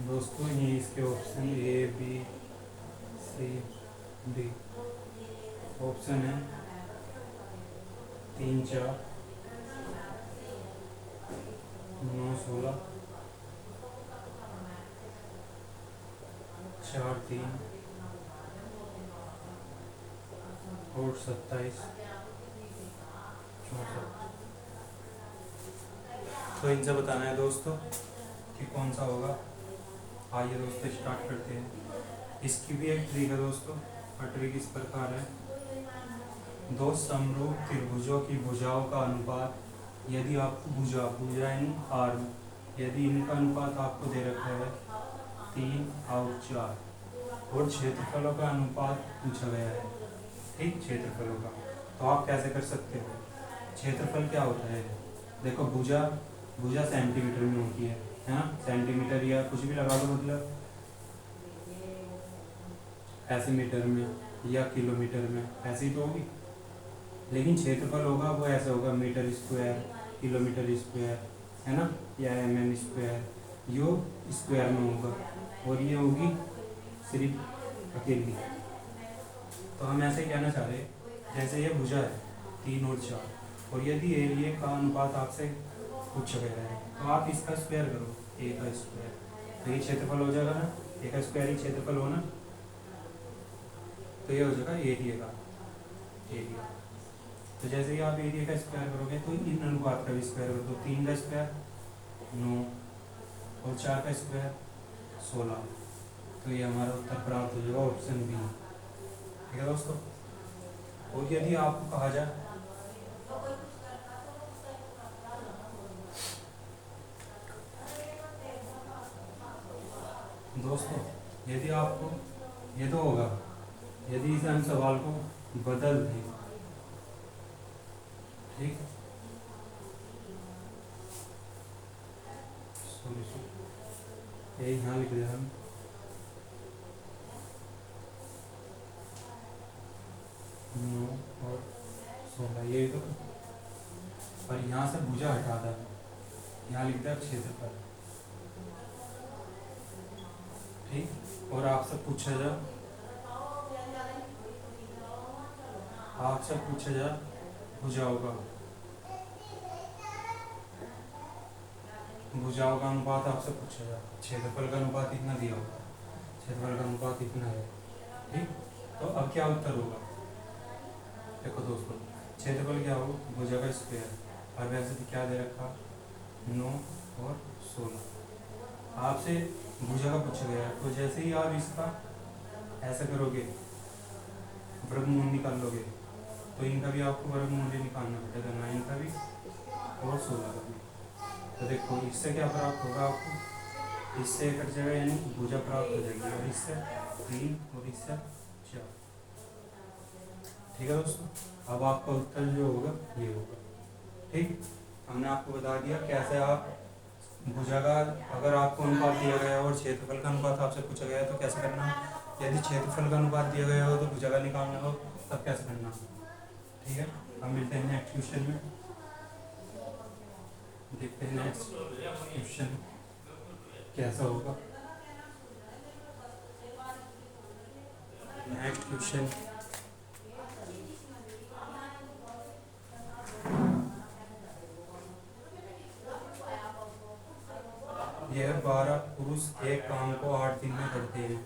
दोस्तों ये इसके option A B C D option है 3 4 9 16 4 3 और 27 64। तो इनसे बताना है दोस्तों कि कौन सा होगा। आइए दोस्तों स्टार्ट करते हैं। इसकी भी एक ट्रिक है दोस्तों, और ट्रिक इस प्रकार है। दो समरूप त्रिभुजों की भुजाओं का अनुपात, यदि आपको भुजा यानी आर्म, यदि इनका अनुपात आपको दे रखा है 3/4 और क्षेत्रफलों का अनुपात पूछा गया है, ठीक, क्षेत्रफलों का, तो आप कैसे कर सकते हो? क्षेत्रफल क्या होता है? देखो भुजा सेंटीमीटर में होती है ना, सेंटीमीटर या कुछ भी लगा दो, मतलब ऐसे मीटर में या किलोमीटर में, ऐसे ही तो होगी। लेकिन क्षेत्रफल होगा वो ऐसा होगा मीटर स्क्वायर, किलोमीटर स्क्वायर, है ना, या mm स्क्वायर, यो स्क्वायर में होगा, और ये होगी सिर्फ अकेली। तो हम ऐसे कहना चाह रहे हैं, जैसे ये भुजा है 3 और 4, और यदि एरिया का अनुपात आपसे पूछा गया है तो आप इसका स्क्वायर करो, ए का स्क्वायर, तो ये क्षेत्रफल हो जाएगा ना, ए का स्क्वायर ही क्षेत्रफल हो ना, तो ये हो जाएगा एरिया का एरिया। तो जैसे ही आप एरिया का स्क्वायर करोगे तो इन अनुपात का भी स्क्वायर करो, तो 3 का स्क्वायर 9 और 4 का स्क्वायर 16, तो ये हमारा उत्तर प्राप्त हो जाएगा ऑप्शन बी। ठीक है दोस्तों। और यदि आपको कहा जाए दोस्तों, यदि आपको ये तो होगा, यदि इस हम सवाल को बदल दें, ठीक, यही यहाँ लिख दिया हम 9 और 16, ये तो, और यहाँ से भुजा हटा था, यहाँ लिख दिया क्षेत्रफल, ठीक। और आपसे पूछा जा भुजाओं का अनुपात आपसे पूछा जा, क्षेत्रफल का अनुपात इतना दिया होगा, क्षेत्रफल का अनुपात इतना है, ठीक। तो अब क्या उत्तर होगा? देखो दोस्तों, क्षेत्रफल क्या हो, भुजा का स्क्वायर, और वैसे भी क्या दे रखा 9 और 16। आपसे भुजा का पूछा गया है, तो जैसे ही आप इसका ऐसा करोगे, वर्गमूल निकाल लोगे, तो इनका भी आपको वर्गमूल निकालना पड़ेगा, 9 का भी और 16 का भी। तो देखो इससे क्या प्राप्त होगा आपको, इससे कट जाएगा यानी भुजा प्राप्त हो जाएगी, और इससे 3 और इससे 4। ठीक है दोस्तों, अब आपका उत्तर जो होगा ये होगा, ठीक। हमने आपको बता दिया कैसे आप भुजा का, अगर आपको अनुपात दिया गया हो और क्षेत्रफल का अनुपात आपसे पूछा गया है तो कैसे करना है, यदि क्षेत्रफल का अनुपात दिया गया हो तो भुजा का निकालना हो तब कैसे करना। ठीक है, हम मिलते हैं नेक्स्ट क्वेश्चन में, देखते हैं नेक्स्ट क्वेश्चन कैसा होगा। नेक्स्ट क्वेश्चन यह 12 पुरुष एक काम को 8 दिन में करते हैं।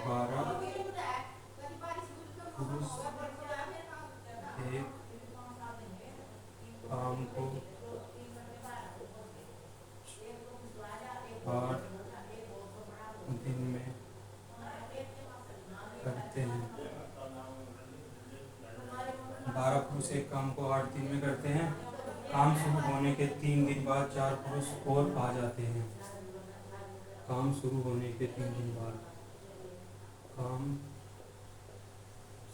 12 पुरुष एक काम को 8 दिन में करते हैं। 12 पुरुष एक काम को 8 दिन में करते हैं। काम शुरू होने के 3 दिन बाद 4 पुरुष और आ जाते हैं। काम शुरू होने के 3 दिन बाद काम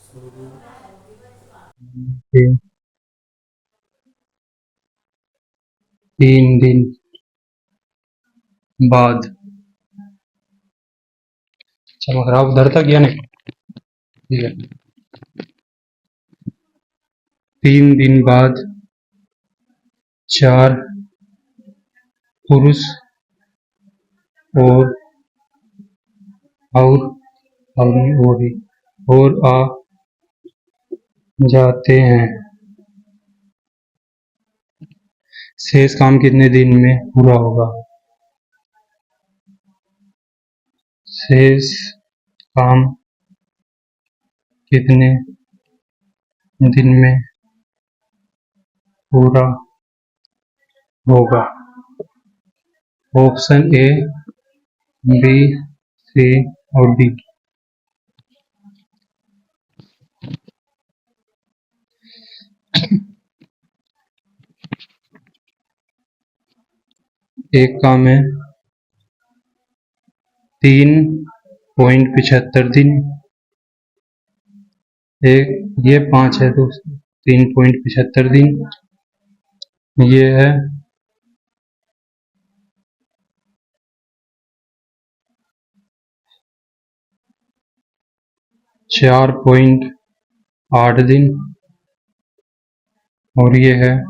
शुरू के 3 दिन बाद चमक रहा उधर तक या नहीं? ठीक है। 3 दिन बाद 4 पुरुष और आ जाते हैं। शेष काम कितने दिन में पूरा होगा? शेष काम कितने दिन में पूरा होगा? ऑप्शन ए, बी, सी और डी। एक काम है 3.75 दिन, एक ये 5 है दोस्तों 3.75 दिन, ये है 4.8 दिन और ये है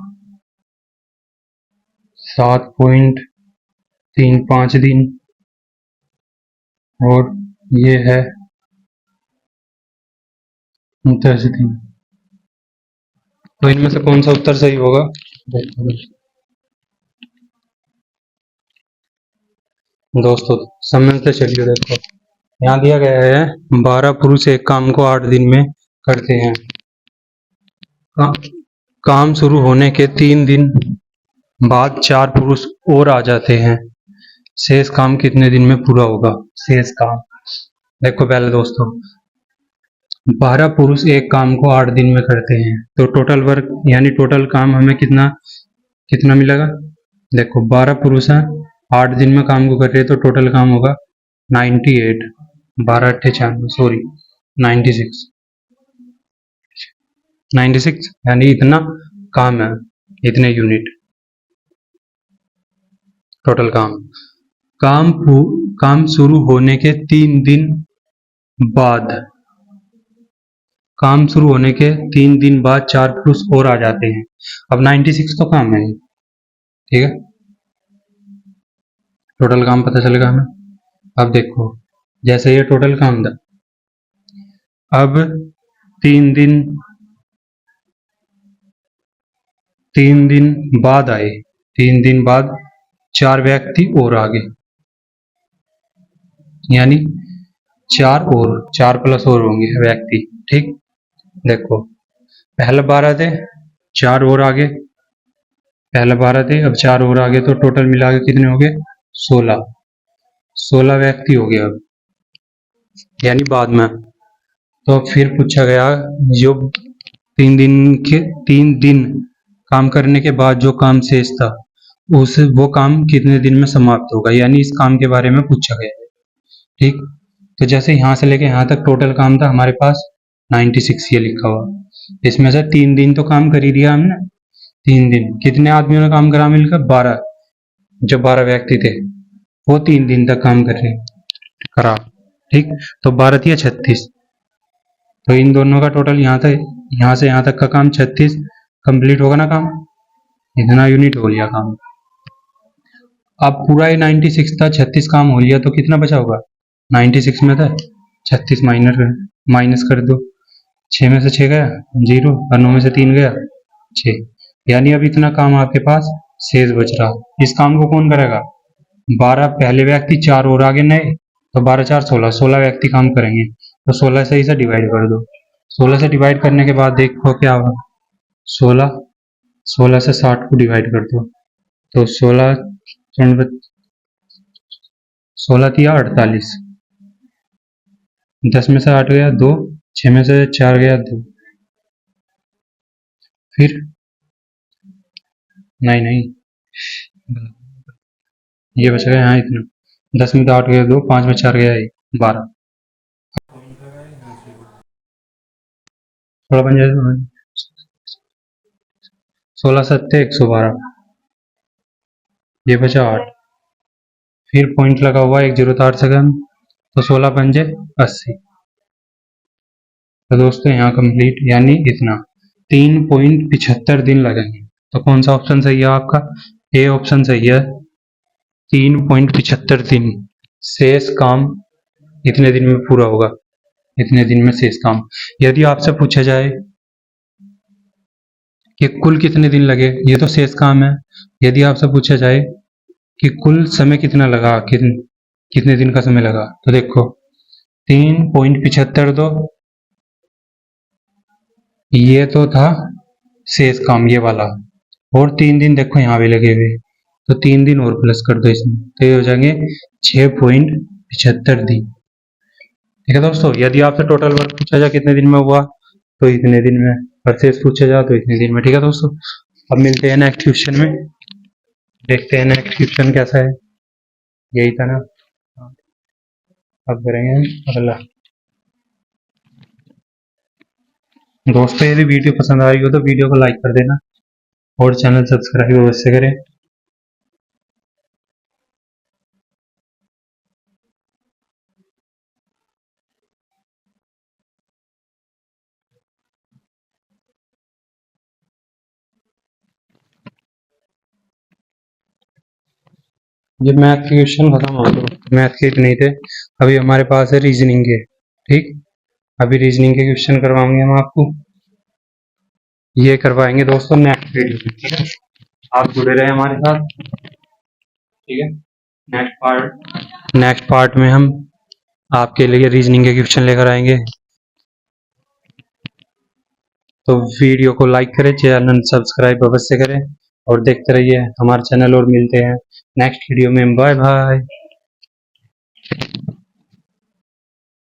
7.35 दिन और ये है 10 दिन। तो इनमें से कौन सा उत्तर सही होगा? दोस्तों समझते चलिए। देखो यहाँ दिया गया है 12 पुरुष एक काम को 8 दिन में करते हैं। काम शुरू होने के 3 दिन बाद 4 पुरुष और आ जाते हैं। शेष काम कितने दिन में पूरा होगा? शेष काम देखो पहले दोस्तों 12 पुरुष एक काम को 8 दिन में करते हैं, तो टोटल वर्क यानी टोटल काम हमें कितना मिलेगा? देखो 12 पुरुष हैं 8 दिन में काम को कर रहे हैं, तो टोटल काम होगा 98, 12 98 सॉरी 96 यानी इतना काम है, इतने यूनिट टोटल काम शुरू होने के 3 दिन बाद काम शुरू होने के 3 दिन बाद 4 पुरुष और आ जाते हैं। अब 96 तो काम है, ठीक है, टोटल काम पता चलेगा हमें। अब देखो जैसे ये टोटल काम था, अब 3 दिन बाद आए, 3 दिन बाद 4 व्यक्ति और आ गए, यानी 4 प्लस और होंगे व्यक्ति, ठीक। देखो पहले 12 थे, 4 और आगे, पहले 12 थे अब 4 और आगे, तो टोटल मिला के कितने हो गए? 16 व्यक्ति हो गए अब, यानी बाद में। तो फिर पूछा गया जो 3 दिन काम करने के बाद जो काम शेष था वो काम कितने दिन में समाप्त होगा, यानी इस काम के बारे में पूछा गया है, ठीक। तो जैसे यहाँ से लेके यहाँ तक टोटल काम था हमारे पास 96 ये लिखा हुआ, इसमें से 3 दिन तो काम कर ही दिया हमने। 3 दिन कितने आदमियों ने काम करा मिलकर? 12, जो 12 व्यक्ति थे वो 3 दिन तक काम करा, ठीक। तो 12 या 36, तो इन दोनों का टोटल यहाँ से यहाँ तक का काम 36 कंप्लीट होगा ना काम, इतना यूनिट हो लिया काम। अब पूरा ही 96 था, 36 काम हो लिया, तो कितना बचा होगा? 96 में था 36 माइनस कर दो, 6 में से 6 गया 0 और 9 में से 3 गया 6, यानी अब इतना काम आपके पास शेष बच रहा। इस काम को कौन करेगा? 12 पहले व्यक्ति, 4 और आगे नए, तो 12 4 16, 16 व्यक्ति काम करेंगे। तो 16 से इसे डिवाइड कर दो। 16 से डिवाइड करने के बाद देखो क्या होगा। 16 16 से 60 को डिवाइड कर दो, तो 16 16 तिया 48, 10 में से 8 गया 2, 6 में से 4 गया 2, फिर नहीं ये बच गया यहाँ इतना, 10 में तो 8 गया 2, 5 में 4 गया 1, 12। थोड़ा बन जाए 16 सत्ते 112, ये बचा 8, फिर पॉइंट लगा हुआ 108 सेकंड, तो 16 पंजे 80। तो दोस्तों यहाँ कंप्लीट, यानी इतना 3.75 दिन लगेंगे। तो कौन सा ऑप्शन सही है आपका? ए ऑप्शन सही है, 3.75 दिन। शेष काम इतने दिन में पूरा होगा, इतने दिन में शेष काम। यदि आपसे पूछा जाए कि कुल कितने दिन लगे, ये तो शेष काम है। यदि आपसे पूछा जाए कि कुल समय कितना लगा, कितने दिन का समय लगा, तो देखो 3.75 दो, ये तो था शेष काम ये वाला, और 3 दिन देखो यहाँ भी लगे हुए, तो 3 दिन और प्लस कर दो इसमें, तो ये हो जाएंगे 6.75 दिन। ठीक है दोस्तों, यदि आपसे टोटल वर्क पूछा जाए कितने दिन में हुआ, तो इतने दिन में, और शेष पूछा जाए तो इतने दिन में। ठीक है दोस्तों, अब मिलते हैं नेक्स्ट क्वेश्चन में, देखते हैं नेक्स्ट क्वेश्चन कैसा है। यही था ना, अब करेंगे अगला। दोस्तों यदि वीडियो पसंद आ रही हो तो वीडियो को लाइक कर देना और चैनल सब्सक्राइब अवश्य करें। ये मैथ के क्वेश्चन खत्म हो गए, मैथ के इतने ही थे। अभी हमारे पास है रीजनिंग के। ठीक, अभी रीजनिंग के क्वेश्चन करवाएंगे हम आपको, ये करवाएंगे दोस्तों नेक्स्ट वीडियो में। ठीक है, आप जुड़े रहे हमारे साथ। ठीक है, नेक्स्ट पार्ट में हम आपके लिए रीजनिंग के क्वेश्चन लेकर आएंगे। तो वीडियो को लाइक करें, चैनल सब्सक्राइब अवश्य करें और देखते रहिए हमारे चैनल, और मिलते हैं नेक्स्ट वीडियो में। Bye bye.